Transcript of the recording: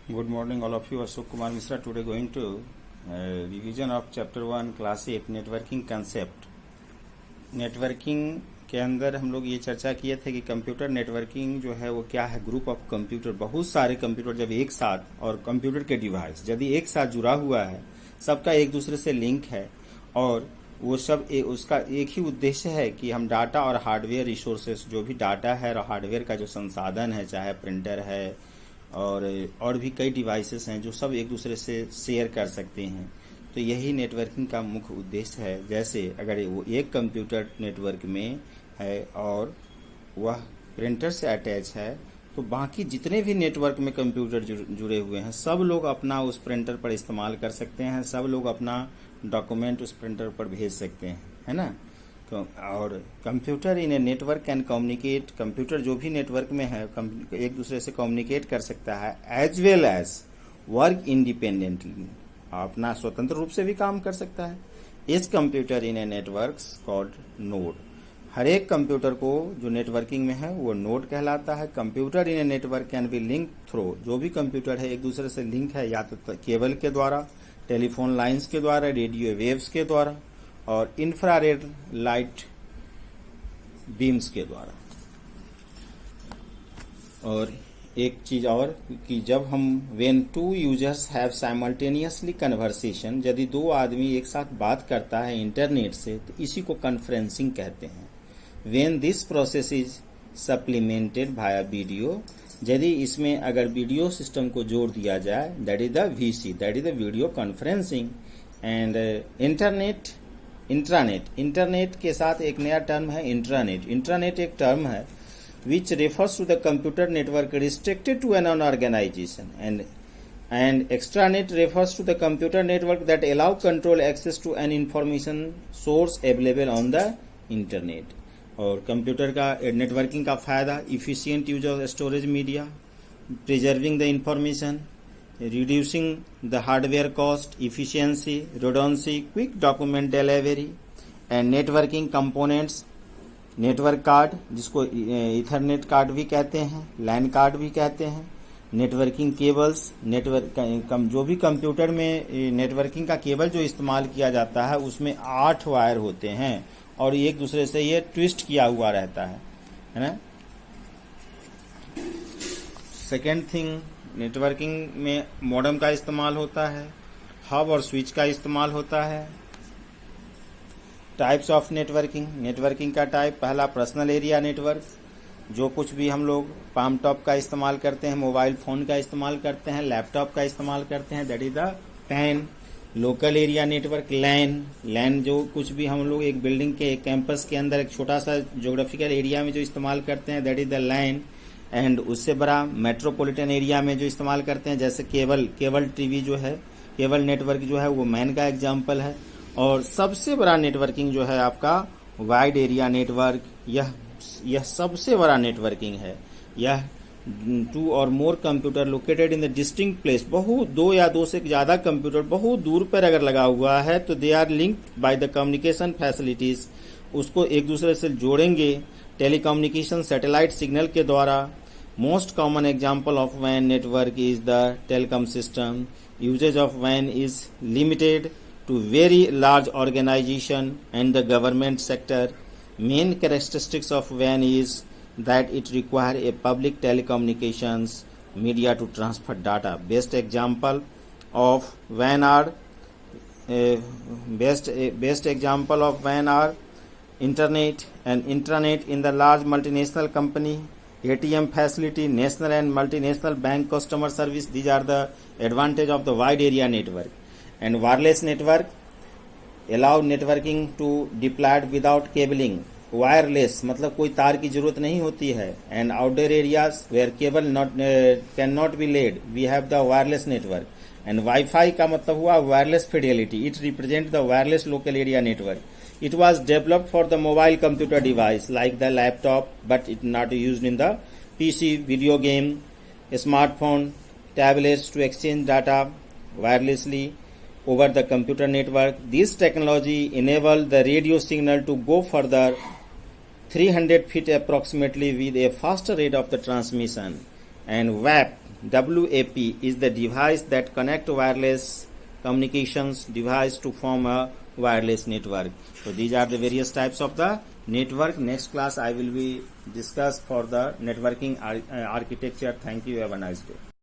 Good morning, all of you. Ashok Kumar Misra. Today going to revision of chapter 1 class 8 networking concept. Networking के अंदर हम लोग ये चर्चा किए थे कि कंप्यूटर नेटवर्किंग जो है वो क्या है। ग्रुप ऑफ कंप्यूटर, बहुत सारे कंप्यूटर जब एक साथ, और कंप्यूटर के डिवाइस यदि एक साथ जुड़ा हुआ है, सबका एक दूसरे से लिंक है और वो सब उसका एक ही उद्देश्य है कि हम डाटा और हार्डवेयर रिसोर्सेस, जो भी डाटा है और हार्डवेयर का जो संसाधन है, चाहे प्रिंटर है और भी कई डिवाइसेस हैं जो सब एक दूसरे से शेयर कर सकते हैं। तो यही नेटवर्किंग का मुख्य उद्देश्य है। जैसे अगर वो एक कंप्यूटर नेटवर्क में है और वह प्रिंटर से अटैच है, तो बाकी जितने भी नेटवर्क में कंप्यूटर जुड़े हुए हैं, सब लोग अपना उस प्रिंटर पर इस्तेमाल कर सकते हैं, सब लोग अपना डॉक्यूमेंट उस प्रिंटर पर भेज सकते हैं, है ना। तो और computer in a network can communicate, computer जो भी नेटवर्क में है एक दूसरे से कम्युनिकेट कर सकता है, as well as work independently, अपना स्वतंत्र रूप से भी काम कर सकता है। इस computer in a network called node, हर एक कंप्यूटर को जो नेटवर्किंग में है वो नोड कहलाता है। Computer in a network can be link through, जो भी कंप्यूटर है एक दूसरे से लिंक है, या तो केबल के द्वारा, टेलीफोन लाइंस के द्वारा, रेडियो वेव्स के द्वारा और इंफ्रारेड लाइट बीम्स के द्वारा। और एक चीज और कि जब हम when two users have simultaneously conversation, यदि दो आदमी एक साथ बात करता है इंटरनेट से, तो इसी को कॉन्फ्रेंसिंग कहते हैं। When this process is supplemented Bhaya video, यदि इसमें अगर वीडियो सिस्टम को जोड़ दिया जाए, that is the VC, that is the video conferencing. And internet के साथ एक नया टर्म है इंट्रानेट। इंट्रानेट एक टर्म है which refers to the computer network restricted to an organization, and extranet refers to the computer network that allow control access to an information source available on the internet। और computer का networking का फायदा, efficient use of storage media, preserving the information, reducing the hardware cost, efficiency, redundancy, quick document delivery and networking components. Network card, जिसको Ethernet card भी कहते हैं, लैन card भी कहते हैं, नेटवर्किंग केबल्स, जो भी कंप्यूटर में नेटवर्किंग का केबल जो इस्तेमाल किया जाता है उसमें 8 वायर होते हैं और एक दूसरे से ये ट्विस्ट किया हुआ रहता है ना। सेकेंड थिंग, नेटवर्किंग में मॉडेम का इस्तेमाल होता है, हब और स्विच का इस्तेमाल होता है। टाइप्स ऑफ नेटवर्किंग का टाइप, पहला पर्सनल एरिया नेटवर्क, जो कुछ भी हम लोग पाम टॉप का इस्तेमाल करते हैं, मोबाइल फोन का इस्तेमाल करते हैं, लैपटॉप का इस्तेमाल करते हैं, that is the PAN. Local area network, LAN जो कुछ भी हम लोग एक बिल्डिंग के कैंपस के अंदर एक छोटा सा ज्योग्राफिकल एरिया में जो इस्तेमाल करते हैं, that is the LAN. And उससे बड़ा मेट्रोपॉलिटन एरिया में जो इस्तेमाल करते हैं, जैसे केबल टीवी जो है, केबल नेटवर्क जो है वो मैन का एग्जाम्पल है। और सबसे बड़ा नेटवर्किंग जो है आपका वाइड एरिया नेटवर्क, यह सबसे बड़ा नेटवर्किंग है। यह 2 or more computer located in the distinct place, बहुत 2 या 2 से ज्यादा कंप्यूटर बहुत दूर पर अगर लगा हुआ है तो they are linked by the communication facilities, उसको एक दूसरे से जोड़ेंगे टेलीकम्युनिकेशन सैटेलाइट सिग्नल के द्वारा। मोस्ट कॉमन एग्जाम्पल ऑफ वैन network is the telecom system. Usages of वैन is limited to very large organization and the government sector. Main characteristics of WAN is that it require a public telecommunications media to transfer data. Best example of WAN are internet and intranet in the large multinational company, ATM facility, national and multinational bank customer service. These are the advantage of the wide area network. And wireless network allow networking to deployed without cabling. Wireless मतलब कोई तार की जरूरत नहीं होती है। And outdoor areas where cable can not be laid, we have the wireless network. And WiFi का मतलब हुआ wireless fidelity, it represent the wireless local area network. It was developed for the mobile computer device like the laptop, but it not used in the PC, video game, smartphone, tablets to exchange data wirelessly over the computer network. This technology enabled the radio signal to go further 300 feet approximately with a faster rate of the transmission. And WAP, WAP is the device that connect wireless communications device to form a wireless network. So these are the various types of the network. Next class I will be discuss for the networking architecture. Thank you. Have a nice day.